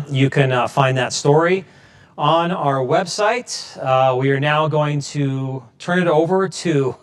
You can find that story on our website. We are now going to turn it over to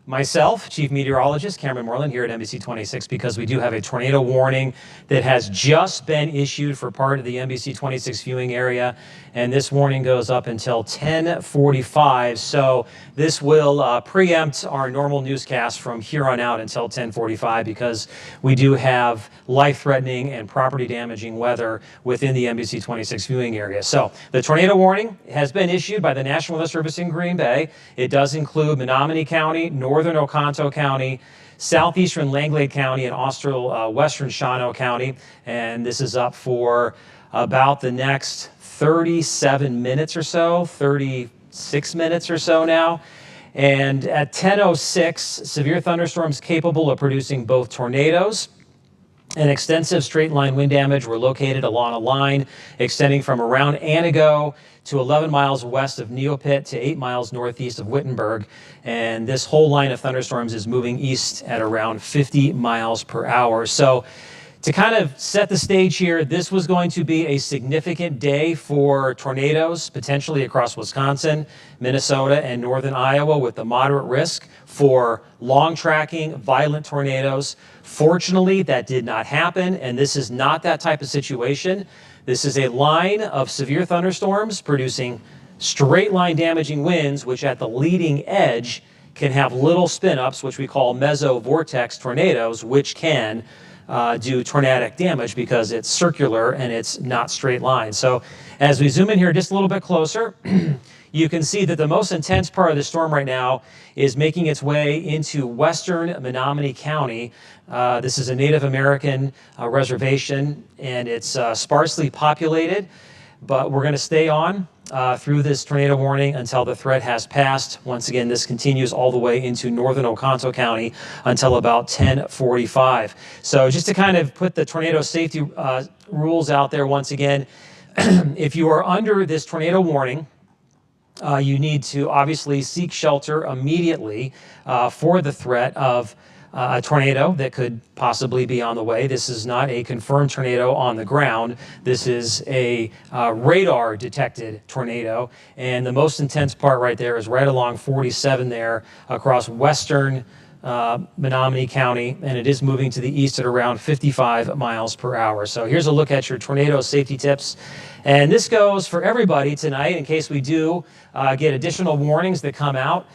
myself, Chief Meteorologist Cameron Moreland here at NBC 26, because we do have a tornado warning that has just been issued for part of the NBC 26 viewing area, and this warning goes up until 10:45. So this will preempt our normal newscast from here on out until 10:45, because we do have life-threatening and property-damaging weather within the NBC 26 viewing area. So the tornado warning has been issued by the National Weather Service in Green Bay. It does include Menominee County, northern Oconto County, southeastern Langlade County, and austral western Shawano County. And this is up for about the next 37 minutes or so, 36 minutes or so now. And at 10:06, severe thunderstorms capable of producing both tornadoes and extensive straight line wind damage were located along a line extending from around Anago to 11 miles west of Neopit to 8 miles northeast of Wittenberg. And this whole line of thunderstorms is moving east at around 50 miles per hour. So to kind of set the stage here, this was going to be a significant day for tornadoes, potentially across Wisconsin, Minnesota, and northern Iowa, with the moderate risk for long tracking, violent tornadoes. Fortunately, that did not happen, and this is not that type of situation. This is a line of severe thunderstorms producing straight line damaging winds, which at the leading edge can have little spin-ups, which we call mesovortex tornadoes, which can do tornadic damage because it's circular and it's not straight line. So as we zoom in here just a little bit closer, you can see that the most intense part of the storm right now is making its way into western Menominee County. This is a Native American reservation, and it's sparsely populated, but we're going to stay on through this tornado warning until the threat has passed. Once again, this continues all the way into northern Oconto County until about 10:45. So just to kind of put the tornado safety rules out there once again, if you are under this tornado warning, you need to obviously seek shelter immediately for the threat of a tornado that could possibly be on the way. This is not a confirmed tornado on the ground. This is a radar detected tornado. And the most intense part right there is right along 47 there across western Menominee County, and it is moving to the east at around 55 miles per hour. So here's a look at your tornado safety tips. And this goes for everybody tonight in case we do get additional warnings that come out.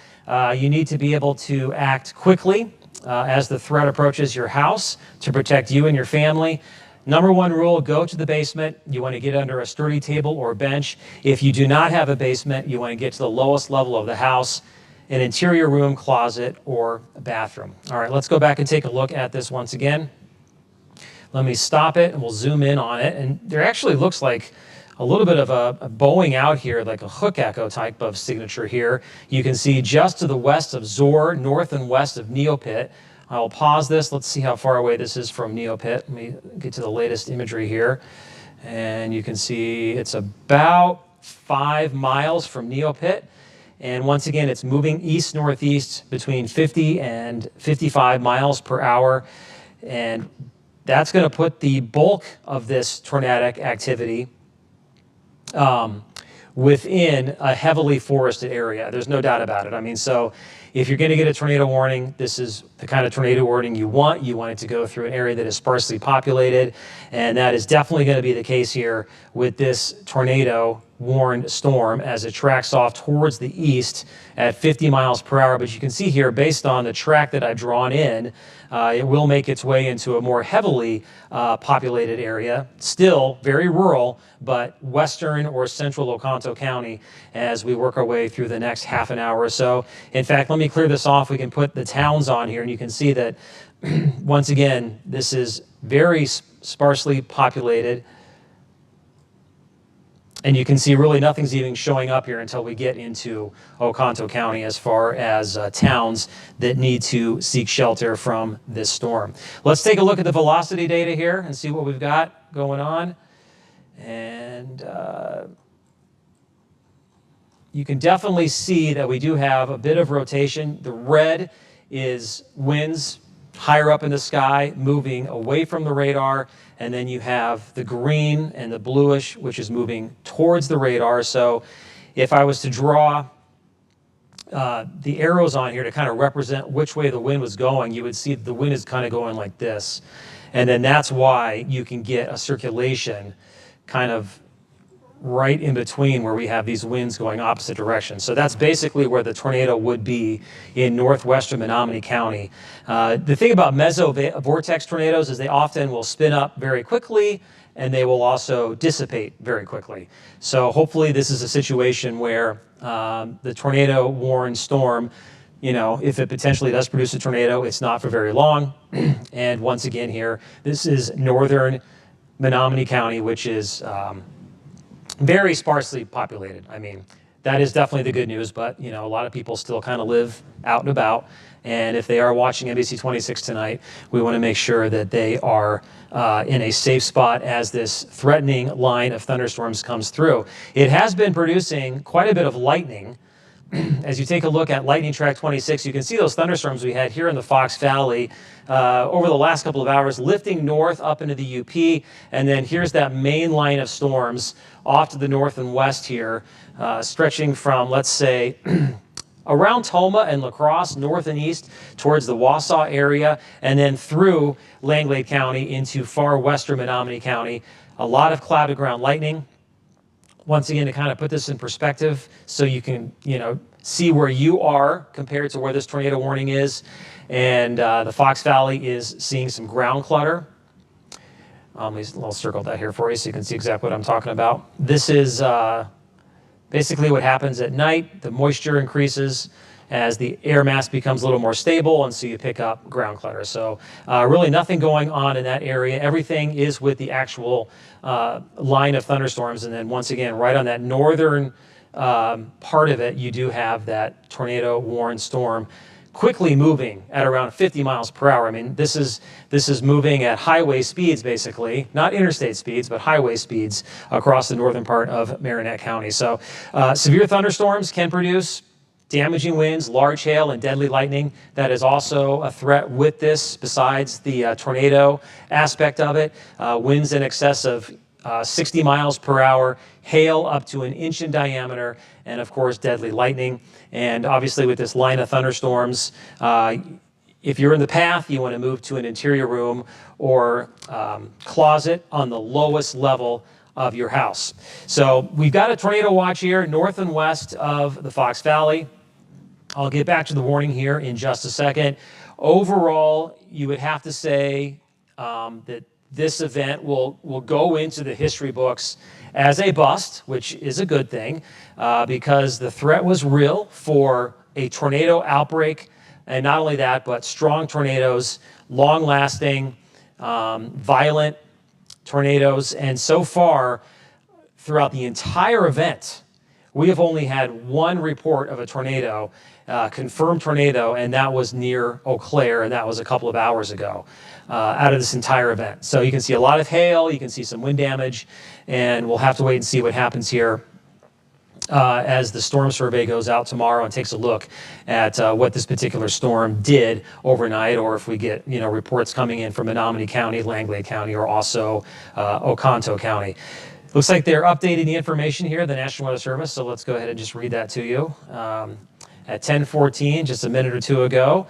You need to be able to act quickly as the threat approaches your house to protect you and your family. Number one rule, go to the basement. You want to get under a sturdy table or bench. If you do not have a basement, you want to get to the lowest level of the house, an interior room, closet, or a bathroom. All right, let's go back and take a look at this once again. Let me stop it and we'll zoom in on it. And there actually looks like a little bit of a bowing out here, like a hook echo type of signature here. You can see just to the west of Zor, north and west of Neopit. I'll pause this. Let's see how far away this is from Neopit. Let me get to the latest imagery here. And you can see it's about 5 miles from Neopit. And once again, it's moving east-northeast between 50 and 55 miles per hour. And that's going to put the bulk of this tornadic activity within a heavily forested area. There's no doubt about it. I mean, so if you're going to get a tornado warning, this is the kind of tornado warning you want. You want it to go through an area that is sparsely populated, and that is definitely going to be the case here with this tornado warned storm as it tracks off towards the east at 50 miles per hour. But you can see here, based on the track that I've drawn in, it will make its way into a more heavily populated area, still very rural, but western or central Oconto County as we work our way through the next half an hour or so. In fact, let me clear this off. We can put the towns on here, and you can see that once again, this is very sparsely populated. And you can see really nothing's even showing up here until we get into Oconto County as far as towns that need to seek shelter from this storm. Let's take a look at the velocity data here and see what we've got going on. And you can definitely see that we do have a bit of rotation. The red is winds higher up in the sky, moving away from the radar, and then you have the green and the bluish, which is moving towards the radar. So if I was to draw the arrows on here to kind of represent which way the wind was going, you would see that the wind is kind of going like this. And then that's why you can get a circulation kind of right in between where we have these winds going opposite directions. So that's basically where the tornado would be in northwestern Menominee County. The thing about mesovortex tornadoes is they often will spin up very quickly and they will also dissipate very quickly. So hopefully this is a situation where the tornado warned storm, you know, if it potentially does produce a tornado, it's not for very long. And once again here, this is northern Menominee County, which is very sparsely populated. I mean, that is definitely the good news, but you know, a lot of people still kind of live out and about. And if they are watching NBC 26 tonight, we want to make sure that they are in a safe spot as this threatening line of thunderstorms comes through. It has been producing quite a bit of lightning. As you take a look at lightning track 26, you can see those thunderstorms we had here in the Fox Valley over the last couple of hours, lifting north up into the UP. And then here's that main line of storms off to the north and west here, stretching from, let's say, around Toma and La Crosse, north and east towards the Wausau area, and then through Langlade County into far western Menominee County. A lot of cloud to ground lightning. Once again, to kind of put this in perspective so you can, you know, see where you are compared to where this tornado warning is. And the Fox Valley is seeing some ground clutter. I'll circle that here for you so you can see exactly what I'm talking about. This is basically what happens at night. The moisture increases as the air mass becomes a little more stable, and so you pick up ground clutter. So really nothing going on in that area. Everything is with the actual line of thunderstorms. And then once again, right on that northern part of it, you do have that tornado warned storm quickly moving at around 50 miles per hour. I mean, this is moving at highway speeds, basically, not interstate speeds, but highway speeds across the northern part of Marinette County. So severe thunderstorms can produce damaging winds, large hail, and deadly lightning. That is also a threat with this, besides the tornado aspect of it. Winds in excess of 60 miles per hour, hail up to 1 inch in diameter, and of course, deadly lightning. And obviously with this line of thunderstorms, if you're in the path, you want to move to an interior room or closet on the lowest level of your house. So we've got a tornado watch here north and west of the Fox Valley. I'll get back to the warning here in just a second. Overall, you would have to say that this event will go into the history books as a bust, which is a good thing, because the threat was real for a tornado outbreak. And not only that, but strong tornadoes, long-lasting, violent tornadoes. And so far, throughout the entire event, we have only had one report of a tornado, confirmed tornado, and that was near Eau Claire, and that was a couple of hours ago, out of this entire event. So you can see a lot of hail, you can see some wind damage, and we'll have to wait and see what happens here as the storm survey goes out tomorrow and takes a look at what this particular storm did overnight, or if we get, you know, reports coming in from Menominee County, Langlade County, or also Oconto County. Looks like they're updating the information here, the National Weather Service, so let's go ahead and just read that to you. At 10:14, just a minute or two ago,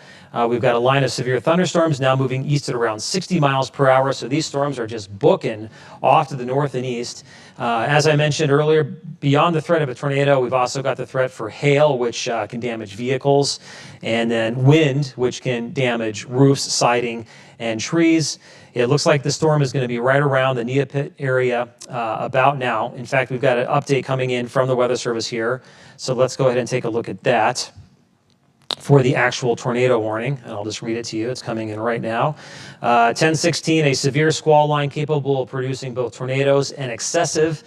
we've got a line of severe thunderstorms now moving east at around 60 miles per hour. So these storms are just booking off to the north and east. As I mentioned earlier, beyond the threat of a tornado, we've also got the threat for hail, which can damage vehicles, and then wind, which can damage roofs, siding, and trees. It looks like the storm is going to be right around the Neopit area about now. In fact, we've got an update coming in from the Weather Service here. So let's go ahead and take a look at that for the actual tornado warning. And I'll just read it to you. It's coming in right now. 10:16, a severe squall line capable of producing both tornadoes and extensive,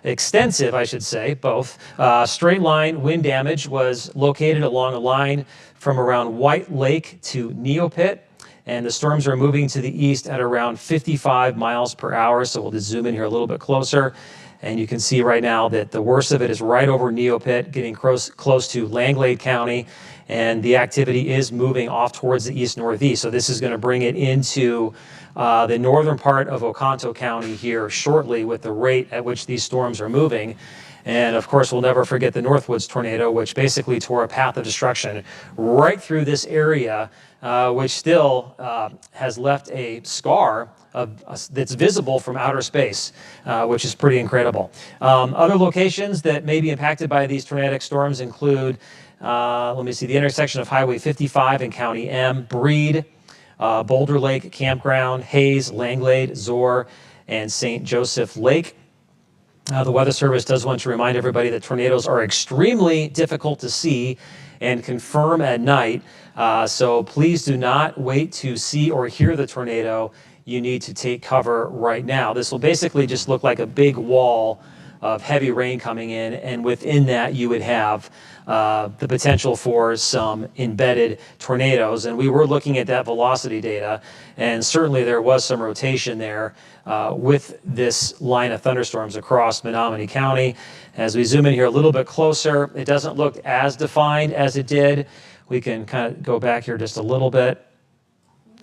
I should say, both. Straight line wind damage was located along a line from around White Lake to Neopit. And the storms are moving to the east at around 55 miles per hour. So we'll just zoom in here a little bit closer. And you can see right now that the worst of it is right over Neopit, getting close to Langlade County, and the activity is moving off towards the east-northeast. So this is going to bring it into the northern part of Oconto County here shortly with the rate at which these storms are moving. And of course, we'll never forget the Northwoods tornado, which basically tore a path of destruction right through this area, which still has left a scar that's visible from outer space, which is pretty incredible. Other locations that may be impacted by these tornadic storms include, let me see, the intersection of Highway 55 and County M, Breed, Boulder Lake Campground, Hayes, Langlade, Zoar, and St. Joseph Lake. The Weather Service does want to remind everybody that tornadoes are extremely difficult to see and confirm at night. So please do not wait to see or hear the tornado. You need to take cover right now. This will basically just look like a big wall of heavy rain coming in, and within that you would have the potential for some embedded tornadoes. And we were looking at that velocity data, and certainly there was some rotation there with this line of thunderstorms across Menominee County. As we zoom in here a little bit closer, it doesn't look as defined as it did. We can kind of go back here just a little bit,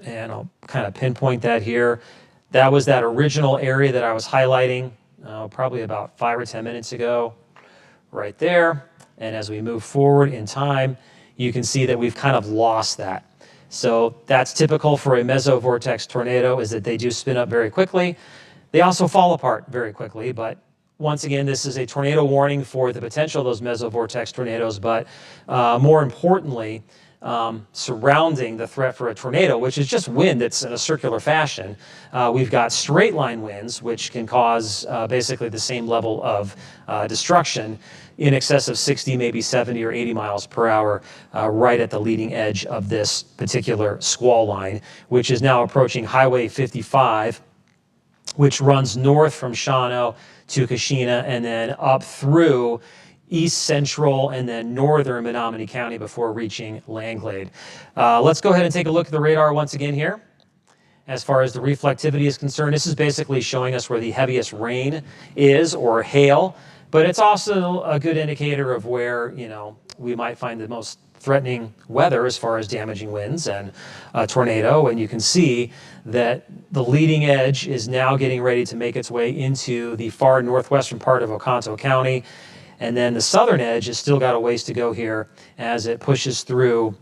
and I'll kind of pinpoint that here. That was that original area that I was highlighting probably about 5 or 10 minutes ago, right there. And as we move forward in time, you can see that we've kind of lost that. So that's typical for a mesovortex tornado, is that they do spin up very quickly. They also fall apart very quickly, but once again, this is a tornado warning for the potential of those mesovortex tornadoes, but more importantly, surrounding the threat for a tornado, which is just wind that's in a circular fashion. We've got straight line winds, which can cause basically the same level of destruction in excess of 60, maybe 70 or 80 miles per hour, right at the leading edge of this particular squall line, which is now approaching Highway 55, which runs north from Shawano to Kashina and then up through east central and then northern Menominee County before reaching Langlade. Let's go ahead and take a look at the radar once again here. As far as the reflectivity is concerned, this is basically showing us where the heaviest rain is, or hail, but it's also a good indicator of where, you know, we might find the most threatening weather as far as damaging winds and a tornado. And you can see that the leading edge is now getting ready to make its way into the far northwestern part of Oconto County. And then the southern edge has still got a ways to go here as it pushes through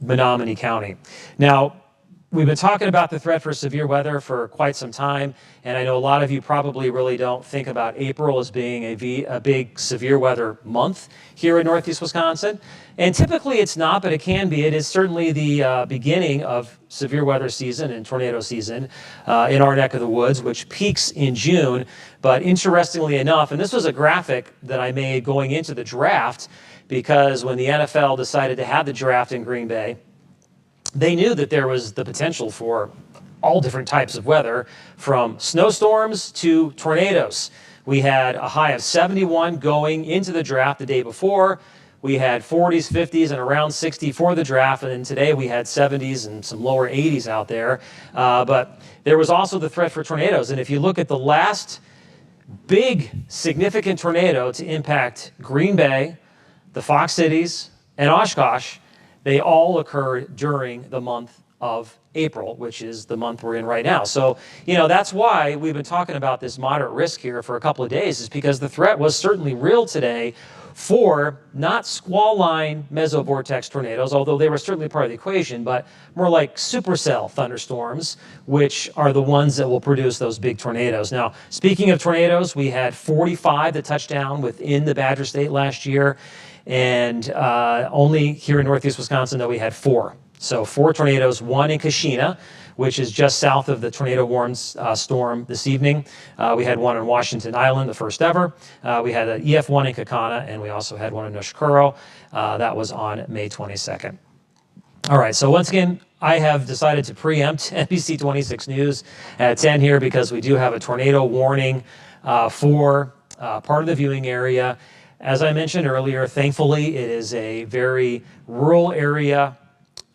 Menominee County. Now, we've been talking about the threat for severe weather for quite some time, and I know a lot of you probably really don't think about April as being a big severe weather month here in Northeast Wisconsin. And typically it's not, but it can be. It is certainly the beginning of severe weather season and tornado season in our neck of the woods, which peaks in June. But interestingly enough, and this was a graphic that I made going into the draft, because when the NFL decided to have the draft in Green Bay, they knew that there was the potential for all different types of weather, from snowstorms to tornadoes. We had a high of 71 going into the draft the day before. We had 40s, 50s, and around 60 for the draft, and then today we had 70s and some lower 80s out there. But there was also the threat for tornadoes, and if you look at the last big significant tornado to impact Green Bay, the Fox Cities, and Oshkosh, they all occurred during the month of April, which is the month we're in right now. So, you know, that's why we've been talking about this moderate risk here for a couple of days, is because the threat was certainly real today for not squall line mesovortex tornadoes, although they were certainly part of the equation, but more like supercell thunderstorms, which are the ones that will produce those big tornadoes. Now, speaking of tornadoes, we had 45 that touched down within the Badger State last year. And only here in Northeast Wisconsin, though, we had 4. So 4 tornadoes, 1 in Kashina, which is just south of the tornado warns storm this evening. We had 1 on Washington Island, the first ever. We had an EF1 in Kakana, and we also had 1 in Nushkuro. That was on May 22nd. All right, so once again, I have decided to preempt NBC 26 News at 10 here, because we do have a tornado warning for part of the viewing area. As I mentioned earlier, thankfully, it is a very rural area.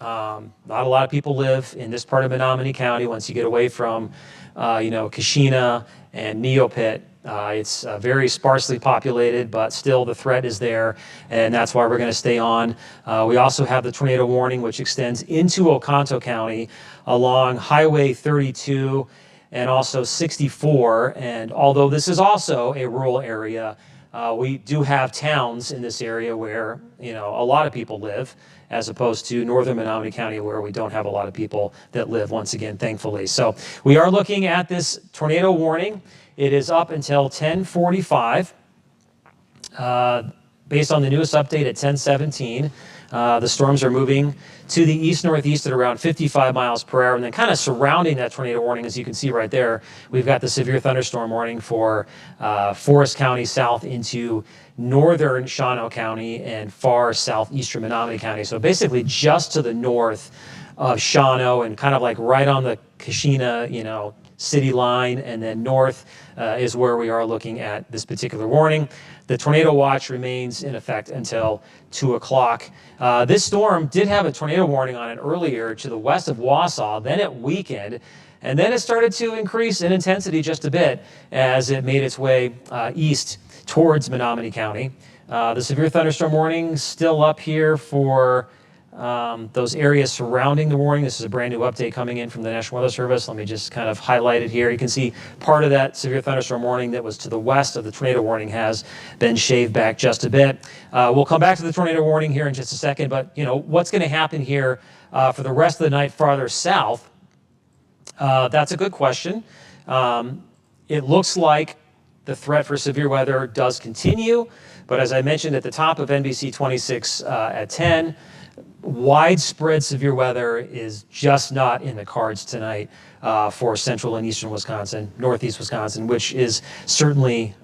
Not a lot of people live in this part of Menominee County. Once you get away from, Kashina and Neopit, It's very sparsely populated, but still the threat is there, and that's why we're going to stay on. We also have the tornado warning, which extends into Oconto County along Highway 32 and also 64. And although this is also a rural area, we do have towns in this area where, a lot of people live, as opposed to northern Menominee County, where we don't have a lot of people that live, once again, thankfully. So we are looking at this tornado warning. It is up until 10:45. Based on the newest update at 10:17, the storms are moving to the east-northeast at around 55 miles per hour. And then kind of surrounding that tornado warning, as you can see right there, we've got the severe thunderstorm warning for Forest County south into northern Shawano County and far southeastern Menominee County. So basically just to the north of Shawano and kind of like right on the Kashina, city line, and then north is where we are looking at this particular warning. The tornado watch remains in effect until 2 o'clock. This storm did have a tornado warning on it earlier to the west of Wausau, then it weakened, and then it started to increase in intensity just a bit as it made its way east towards Menominee County. The severe thunderstorm warning still up here for those areas surrounding the warning. This is a brand new update coming in from the National Weather Service. Let me just kind of highlight it here. You can see part of that severe thunderstorm warning that was to the west of the tornado warning has been shaved back just a bit. We'll come back to the tornado warning here in just a second, but what's going to happen here for the rest of the night farther south? That's a good question. It looks like the threat for severe weather does continue, but as I mentioned at the top of NBC 26 at 10, widespread severe weather is just not in the cards tonight for central and eastern Wisconsin, northeast Wisconsin, which is certainly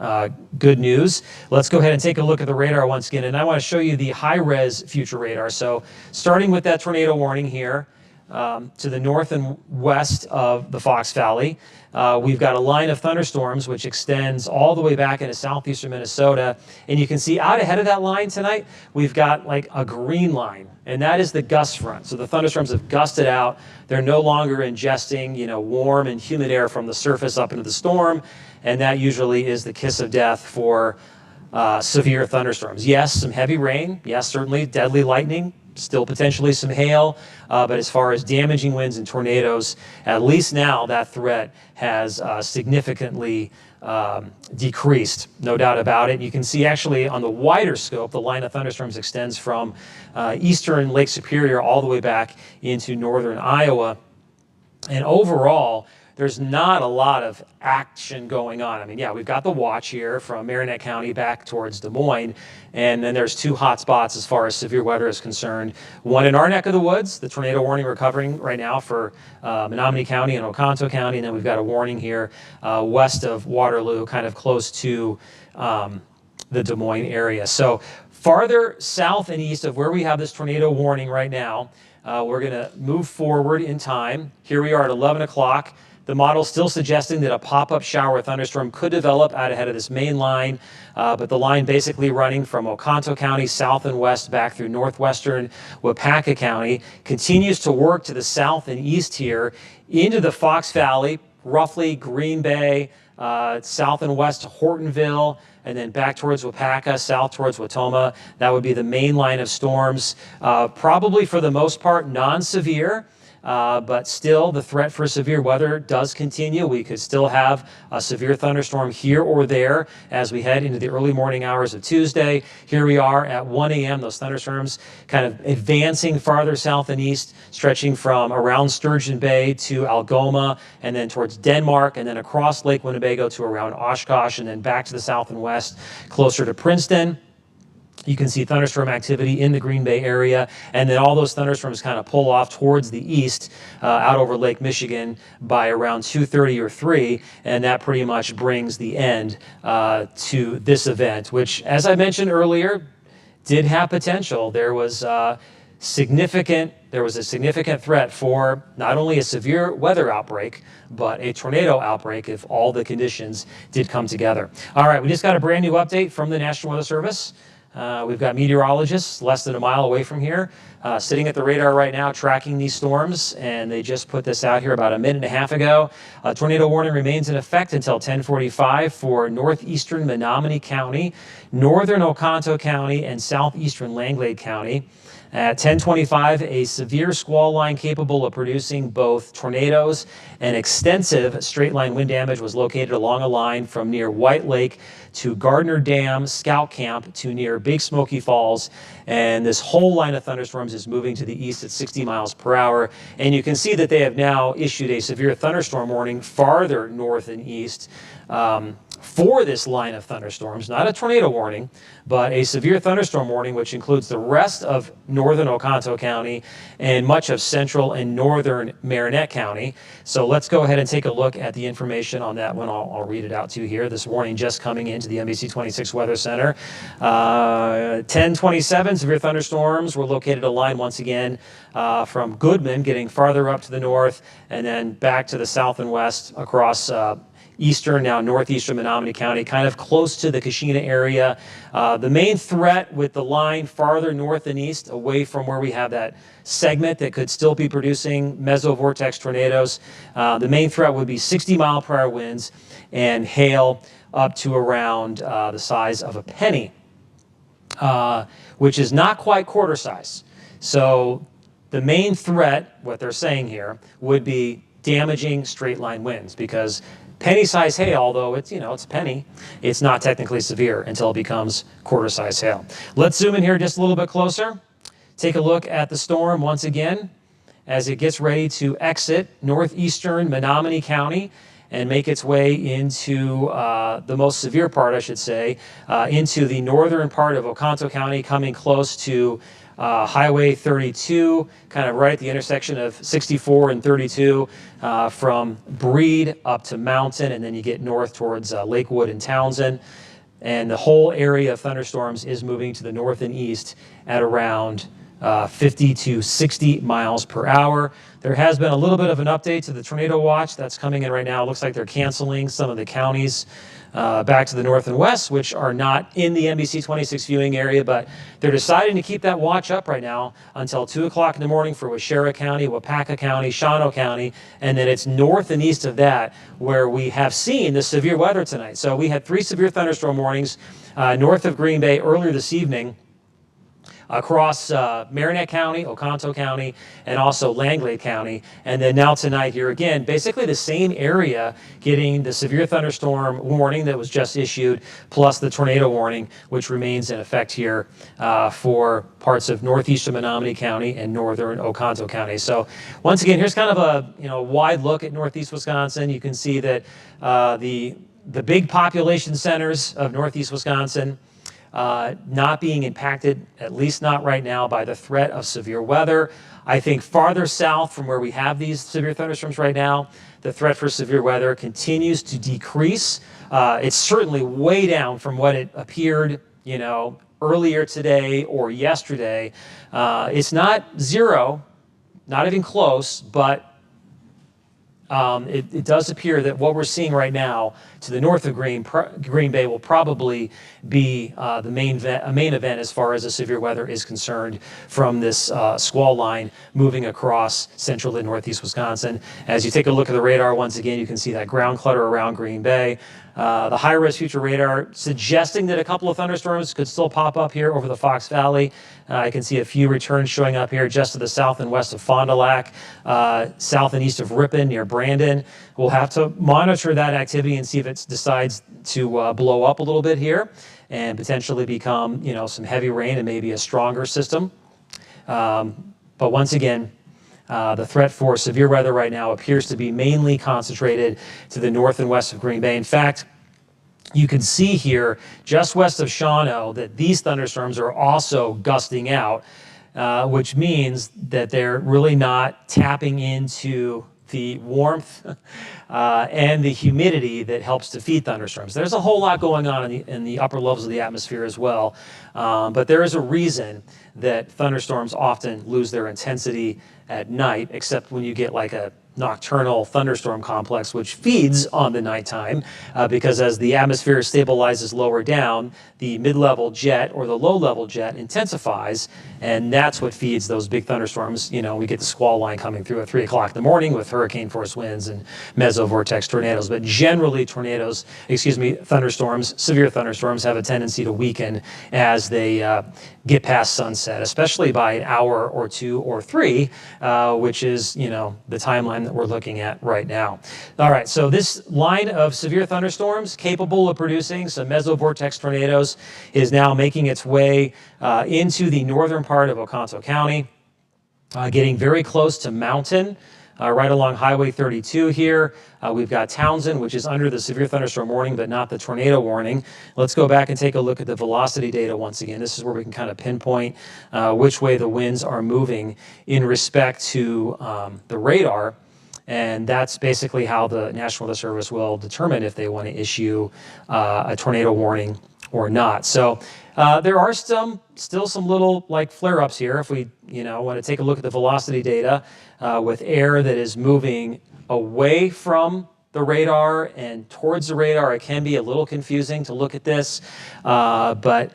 good news. Let's go ahead and take a look at the radar once again, and I want to show you the high-res future radar. So starting with that tornado warning here, to the north and west of the Fox Valley. We've got a line of thunderstorms which extends all the way back into southeastern Minnesota. And you can see out ahead of that line tonight, we've got like a green line, and that is the gust front. So the thunderstorms have gusted out. They're no longer ingesting, warm and humid air from the surface up into the storm, and that usually is the kiss of death for severe thunderstorms. Yes, some heavy rain. Yes, certainly deadly lightning. Still potentially some hail, but as far as damaging winds and tornadoes, at least now that threat has significantly decreased, no doubt about it. You can see actually on the wider scope, the line of thunderstorms extends from eastern Lake Superior all the way back into northern Iowa. And overall, there's not a lot of action going on. I mean, yeah, we've got the watch here from Marinette County back towards Des Moines, and then there's two hot spots as far as severe weather is concerned. One in our neck of the woods, the tornado warning we're covering right now for Menominee County and Oconto County, and then we've got a warning here west of Waterloo, kind of close to the Des Moines area. So farther south and east of where we have this tornado warning right now, we're going to move forward in time. Here we are at 11 o'clock. The model still suggesting that a pop-up shower thunderstorm could develop out ahead of this main line, but the line basically running from Oconto County south and west back through northwestern Wapaka County continues to work to the south and east here into the Fox Valley, roughly Green Bay, south and west to Hortonville, and then back towards Wapaka, south towards Watoma. That would be the main line of storms, probably for the most part non-severe. But still, the threat for severe weather does continue. We could still have a severe thunderstorm here or there as we head into the early morning hours of Tuesday. Here we are at 1 a.m. Those thunderstorms kind of advancing farther south and east, stretching from around Sturgeon Bay to Algoma, and then towards Denmark, and then across Lake Winnebago to around Oshkosh, and then back to the south and west, closer to Princeton. You can see thunderstorm activity in the Green Bay area, and then all those thunderstorms kind of pull off towards the east out over Lake Michigan by around 2:30 or 3, and that pretty much brings the end to this event, which, as I mentioned earlier, did have potential. There was a significant threat for not only a severe weather outbreak, but a tornado outbreak if all the conditions did come together. All right, we just got a brand new update from the National Weather Service. We've got meteorologists less than a mile away from here, sitting at the radar right now, tracking these storms, and they just put this out here about a minute and a half ago. A tornado warning remains in effect until 10:45 for northeastern Menominee County, northern Oconto County, and southeastern Langlade County. At 10:25, a severe squall line capable of producing both tornadoes and extensive straight-line wind damage was located along a line from near White Lake to Gardner Dam Scout Camp to near Big Smoky Falls. And this whole line of thunderstorms is moving to the east at 60 miles per hour. And you can see that they have now issued a severe thunderstorm warning farther north and east for this line of thunderstorms, not a tornado warning, but a severe thunderstorm warning, which includes the rest of northern Oconto County and much of central and northern Marinette County. So let's go ahead and take a look at the information on that one. I'll read it out to you here. This warning just coming into the NBC 26 Weather Center. 10:27, severe thunderstorms were located a line once again from Goodman, getting farther up to the north, and then back to the south and west across eastern, now northeastern Menominee County, kind of close to the Kashina area. The main threat with the line farther north and east, away from where we have that segment that could still be producing mesovortex tornadoes, the main threat would be 60-mile-per-hour winds and hail up to around the size of a penny, which is not quite quarter size. So the main threat, what they're saying here, would be damaging straight-line winds, because penny-size hail, although it's a penny, it's not technically severe until it becomes quarter-size hail. Let's zoom in here just a little bit closer. Take a look at the storm once again as it gets ready to exit northeastern Menominee County and make its way into the most severe part, I should say, into the northern part of Oconto County, coming close to Highway 32, kind of right at the intersection of 64 and 32, from Breed up to Mountain, and then you get north towards Lakewood and Townsend. And the whole area of thunderstorms is moving to the north and east at around 50 to 60 miles per hour. There has been a little bit of an update to the tornado watch that's coming in right now. It looks like they're canceling some of the counties back to the north and west, which are not in the NBC 26 viewing area, but they're deciding to keep that watch up right now until 2 o'clock in the morning for Waushara County, Waupaca County, Shawano County, and then it's north and east of that where we have seen the severe weather tonight. So we had 3 severe thunderstorm warnings north of Green Bay earlier this evening, across Marinette County, Oconto County, and also Langlade County. And then now tonight here again, basically the same area getting the severe thunderstorm warning that was just issued, plus the tornado warning, which remains in effect here for parts of northeastern Menominee County and northern Oconto County. So once again, here's kind of a wide look at northeast Wisconsin. You can see that the big population centers of northeast Wisconsin not being impacted, at least not right now, by the threat of severe weather. I think farther south from where we have these severe thunderstorms right now, the threat for severe weather continues to decrease. It's certainly way down from what it appeared, earlier today or yesterday. It's not zero, not even close, but it does appear that what we're seeing right now to the north of Green Bay will probably be the main event as far as the severe weather is concerned from this squall line moving across central to northeast Wisconsin. As you take a look at the radar, once again, you can see that ground clutter around Green Bay. The high-risk future radar suggesting that a couple of thunderstorms could still pop up here over the Fox Valley. I can see a few returns showing up here just to the south and west of Fond du Lac, south and east of Ripon near Brandon. We'll have to monitor that activity and see if it decides to blow up a little bit here and potentially become, some heavy rain and maybe a stronger system. But once again, the threat for severe weather right now appears to be mainly concentrated to the north and west of Green Bay. In fact, you can see here just west of Shawano that these thunderstorms are also gusting out, which means that they're really not tapping into the warmth and the humidity that helps to feed thunderstorms. There's a whole lot going on in the upper levels of the atmosphere as well, but there is a reason that thunderstorms often lose their intensity at night, except when you get like a nocturnal thunderstorm complex, which feeds on the nighttime because as the atmosphere stabilizes lower down, the mid-level jet or the low-level jet intensifies, and that's what feeds those big thunderstorms. You know, we get the squall line coming through at 3 o'clock in the morning with hurricane force winds and mesovortex tornadoes. But generally, thunderstorms, severe thunderstorms, have a tendency to weaken as they get past sunset, especially by an hour or 2 or 3, which is, you know, the timeline that we're looking at right now. All right, so this line of severe thunderstorms capable of producing some mesovortex tornadoes is now making its way into the northern part of Oconto County, getting very close to Mountain, right along Highway 32 here. We've got Townsend, which is under the severe thunderstorm warning, but not the tornado warning. Let's go back and take a look at the velocity data once again. This is where we can kind of pinpoint which way the winds are moving in respect to the radar. And that's basically how the National Weather Service will determine if they want to issue a tornado warning or not. So there are still some little like flare-ups here. If we want to take a look at the velocity data with air that is moving away from the radar and towards the radar, it can be a little confusing to look at this. But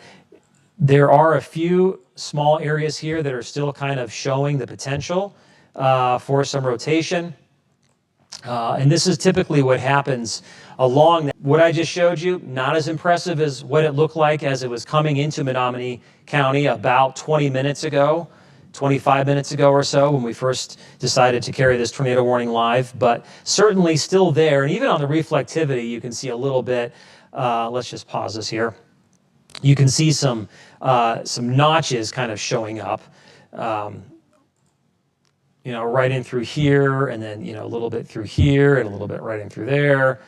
there are a few small areas here that are still kind of showing the potential for some rotation. And this is typically what happens along that. What I just showed you, not as impressive as what it looked like as it was coming into Menominee County about 20 minutes ago, 25 minutes ago or so when we first decided to carry this tornado warning live, but certainly still there. And even on the reflectivity, you can see a little bit. Let's just pause this here. You can see some notches kind of showing up. Right in through here, and then, a little bit through here, and a little bit right in through there.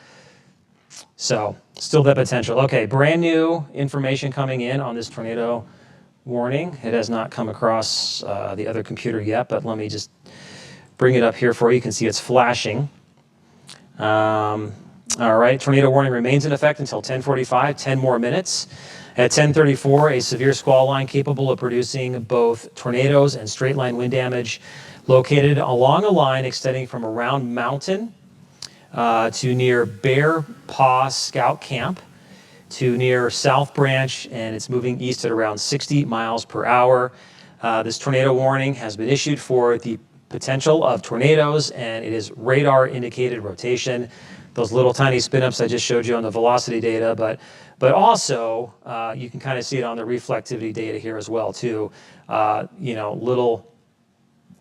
So, still that potential. Okay, brand new information coming in on this tornado warning. It has not come across the other computer yet, but let me just bring it up here for you. You can see it's flashing. All right, tornado warning remains in effect until 10:45, 10 more minutes. At 10:34, a severe squall line capable of producing both tornadoes and straight line wind damage located along a line extending from around Mountain to near Bear Paw Scout Camp to near South Branch, and it's moving east at around 60 miles per hour. This tornado warning has been issued for the potential of tornadoes, and it is radar indicated rotation. Those little tiny spin-ups I just showed you on the velocity data, but also you can kind of see it on the reflectivity data here as well too.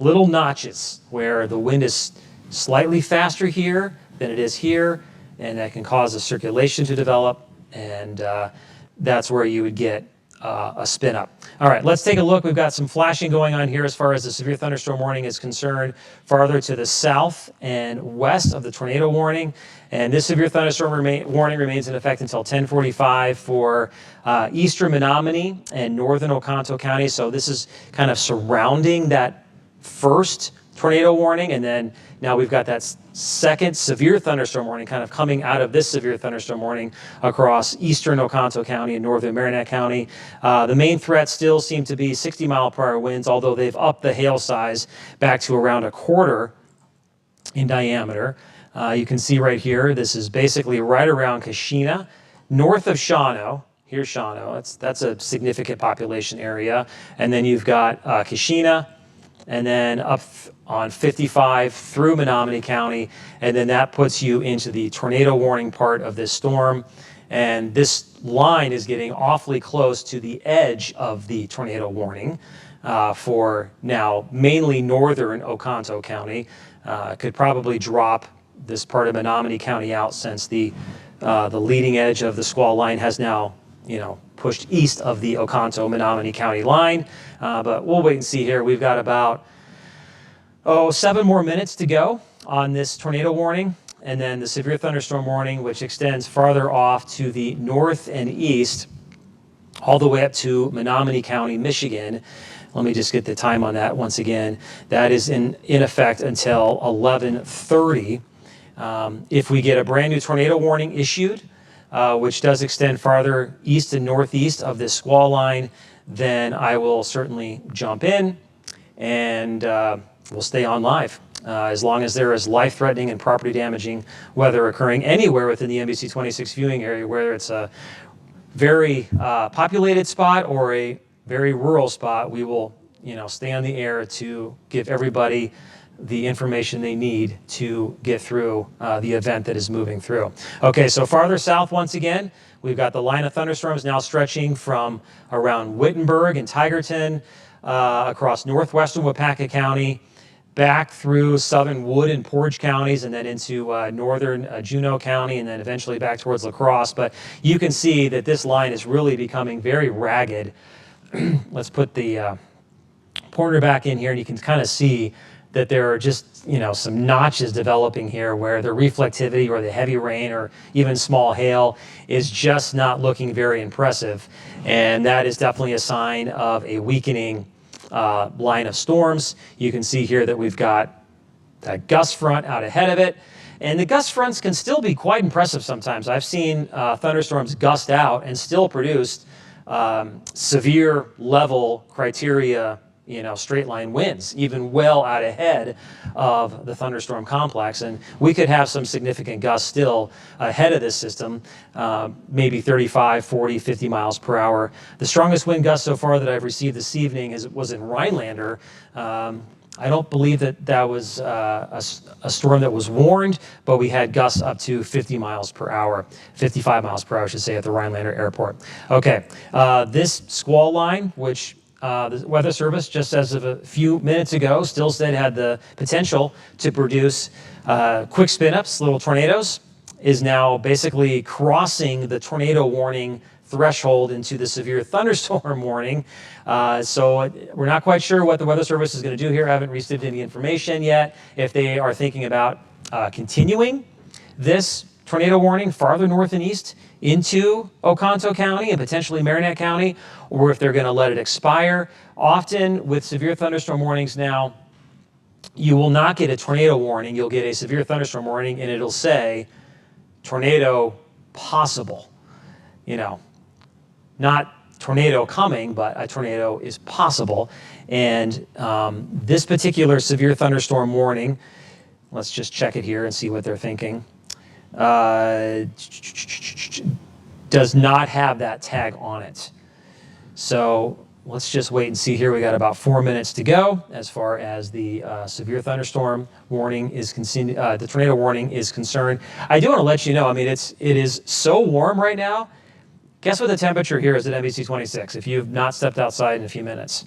Little notches where the wind is slightly faster here than it is here, and that can cause a circulation to develop, and that's where you would get a spin up. All right, let's take a look. We've got some flashing going on here as far as the severe thunderstorm warning is concerned, farther to the south and west of the tornado warning. And this severe thunderstorm warning remains in effect until 10:45 for eastern Menominee and northern Oconto County. So this is kind of surrounding that first tornado warning, and then now we've got that second severe thunderstorm warning kind of coming out of this severe thunderstorm warning across eastern Oconto County and northern Marinette County. The main threats still seem to be 60-mile-per-hour winds, although they've upped the hail size back to around a quarter in diameter. You can see right here, this is basically right around Kashina, north of Shawano. Here's Shawano. That's a significant population area. And then you've got Kashina, and then up on 55 through Menominee County, and then that puts you into the tornado warning part of this storm. And this line is getting awfully close to the edge of the tornado warning for now mainly northern Oconto County. Could probably drop this part of Menominee County out since the leading edge of the squall line has now pushed east of the Oconto-Menominee County line. But we'll wait and see here. We've got about 7 more minutes to go on this tornado warning, and then the severe thunderstorm warning, which extends farther off to the north and east, all the way up to Menominee County, Michigan. Let me just get the time on that once again. That is in effect until 11:30. If we get a brand new tornado warning issued, which does extend farther east and northeast of this squall line, then I will certainly jump in and we'll stay on live. As long as there is life-threatening and property-damaging weather occurring anywhere within the NBC 26 viewing area, whether it's a very populated spot or a very rural spot, we will, stay on the air to give everybody the information they need to get through the event that is moving through. Okay, so farther south once again, we've got the line of thunderstorms now stretching from around Wittenberg and Tigerton, across northwestern Wapaka County, back through southern Wood and Portage counties, and then into northern Juneau County, and then eventually back towards La Crosse. But you can see that this line is really becoming very ragged. Let's put the pointer back in here, and you can kind of see that there are just, some notches developing here where the reflectivity or the heavy rain or even small hail is just not looking very impressive. And that is definitely a sign of a weakening line of storms. You can see here that we've got that gust front out ahead of it. And the gust fronts can still be quite impressive sometimes. I've seen thunderstorms gust out and still produce severe level criteria, straight line winds, even well out ahead of the thunderstorm complex. And we could have some significant gusts still ahead of this system, maybe 35, 40, 50 miles per hour. The strongest wind gust so far that I've received this evening was in Rhinelander. I don't believe that was a storm that was warned, but we had gusts up to 50 miles per hour, 55 miles per hour, I should say, at the Rhinelander Airport. Okay, this squall line, which the Weather Service, just as of a few minutes ago, still said had the potential to produce quick spin-ups, little tornadoes, is now basically crossing the tornado warning threshold into the severe thunderstorm warning. So we're not quite sure what the Weather Service is going to do here. I haven't received any information yet. If they are thinking about continuing this tornado warning farther north and east into Oconto County and potentially Marinette County, or if they're going to let it expire. Often with severe thunderstorm warnings now, you will not get a tornado warning. You'll get a severe thunderstorm warning, and it'll say tornado possible. Not tornado coming, but a tornado is possible. And this particular severe thunderstorm warning, let's just check it here and see what they're thinking, does not have that tag on it. So let's just wait and see here. We got about 4 minutes to go as far as the severe thunderstorm warning is concerned. The tornado warning is concerned. I do want to let you know, it is so warm right now. Guess what the temperature here is at NBC 26 if you've not stepped outside in a few minutes.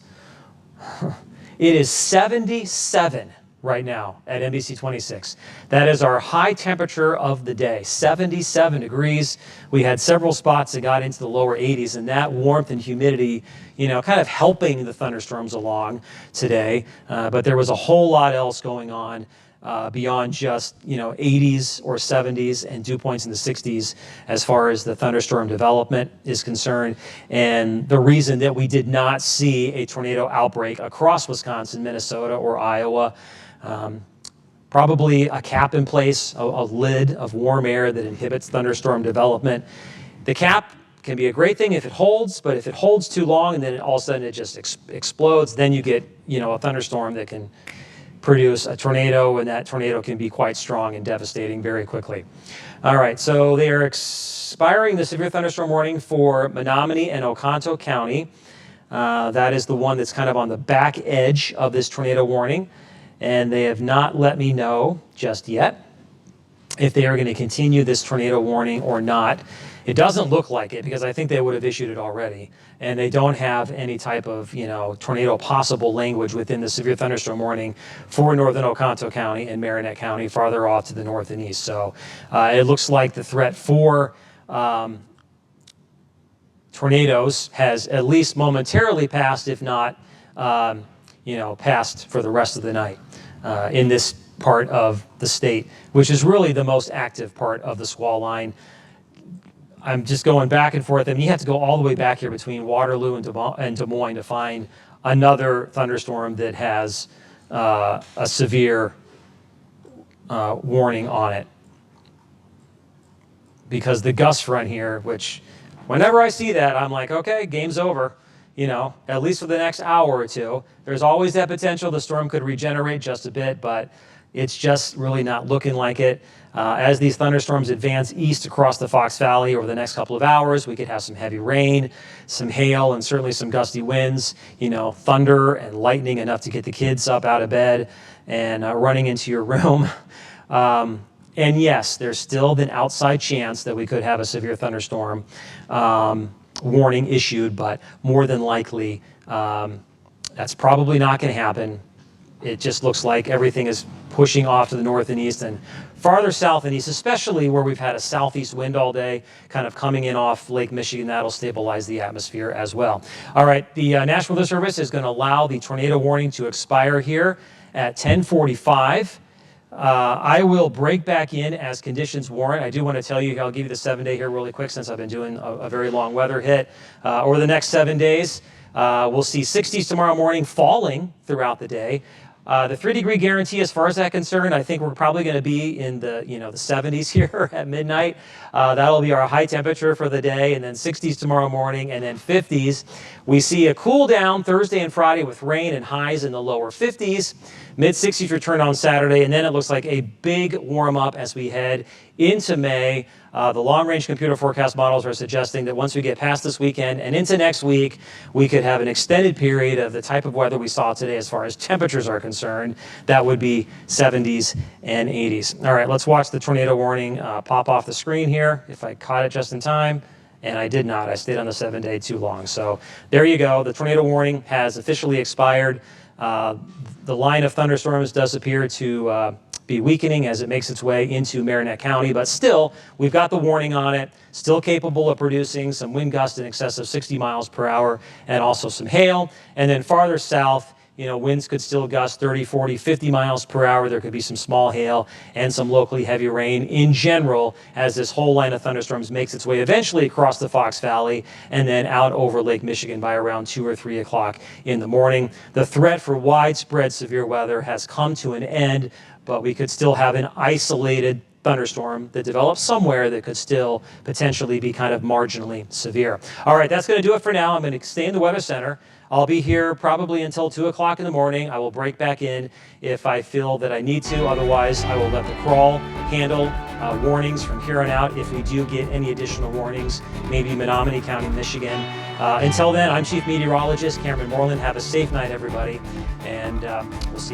It is 77 right now at NBC 26. That is our high temperature of the day, 77 degrees. We had several spots that got into the lower 80s, and that warmth and humidity, kind of helping the thunderstorms along today. But there was a whole lot else going on beyond just 80s or 70s and dew points in the 60s as far as the thunderstorm development is concerned. And the reason that we did not see a tornado outbreak across Wisconsin, Minnesota, or Iowa, probably a cap in place, a lid of warm air that inhibits thunderstorm development. The cap can be a great thing if it holds, but if it holds too long and then all of a sudden it just explodes, then you get a thunderstorm that can produce a tornado, and that tornado can be quite strong and devastating very quickly. All right, so they are expiring the severe thunderstorm warning for Menominee and Oconto County. That is the one that's kind of on the back edge of this tornado warning, and they have not let me know just yet if they are going to continue this tornado warning or not. It doesn't look like it, because I think they would have issued it already, and they don't have any type of tornado possible language within the severe thunderstorm warning for northern Oconto County and Marinette County farther off to the north and east. So it looks like the threat for tornadoes has at least momentarily passed, if not passed for the rest of the night in this part of the state, which is really the most active part of the squall line. I'm just going back and forth, and you have to go all the way back here between Waterloo and Des Moines to find another thunderstorm that has a severe warning on it. Because the gust front here, which whenever I see that, I'm like, okay, game's over. At least for the next hour or two. There's always that potential the storm could regenerate just a bit, but It's just really not looking like it. As these thunderstorms advance east across the Fox Valley over the next couple of hours, we could have some heavy rain, some hail, and certainly some gusty winds, thunder and lightning enough to get the kids up out of bed and running into your room. And yes, there's still an outside chance that we could have a severe thunderstorm warning issued, but more than likely, that's probably not going to happen. It just looks like everything is pushing off to the north and east and farther south and east, especially where we've had a southeast wind all day, kind of coming in off Lake Michigan. That'll stabilize the atmosphere as well. All right, the National Weather Service is going to allow the tornado warning to expire here at 10:45. I will break back in as conditions warrant. I do want to tell you, I'll give you the 7-day here really quick since I've been doing a very long weather hit. Over the next 7 days, we'll see 60s tomorrow morning, falling throughout the day. The 3-degree guarantee, as far as that's concerned, I think we're probably going to be in the 70s here at midnight. That'll be our high temperature for the day, and then 60s tomorrow morning, and then 50s. We see a cool down Thursday and Friday with rain and highs in the lower 50s. Mid-60s return on Saturday, and then it looks like a big warm-up as we head into May. The long-range computer forecast models are suggesting that once we get past this weekend and into next week, we could have an extended period of the type of weather we saw today as far as temperatures are concerned. That would be 70s and 80s. All right, let's watch the tornado warning pop off the screen here, if I caught it just in time. And I did not. I stayed on the 7-day too long. So there you go. The tornado warning has officially expired. The line of thunderstorms does appear to be weakening as it makes its way into Marinette County, but still, we've got the warning on it, still capable of producing some wind gusts in excess of 60 miles per hour and also some hail. And then farther south, winds could still gust 30, 40, 50 miles per hour. There could be some small hail and some locally heavy rain in general as this whole line of thunderstorms makes its way eventually across the Fox Valley and then out over Lake Michigan by around 2 or 3 o'clock in the morning. The threat for widespread severe weather has come to an end, but we could still have an isolated thunderstorm that develops somewhere that could still potentially be kind of marginally severe. All right, that's going to do it for now. I'm going to stay in the Weather Center. I'll be here probably until 2 o'clock in the morning. I will break back in if I feel that I need to. Otherwise, I will let the crawl handle warnings from here on out if we do get any additional warnings, maybe Menominee County, Michigan. Until then, I'm Chief Meteorologist Cameron Moreland. Have a safe night, everybody, and we'll see you.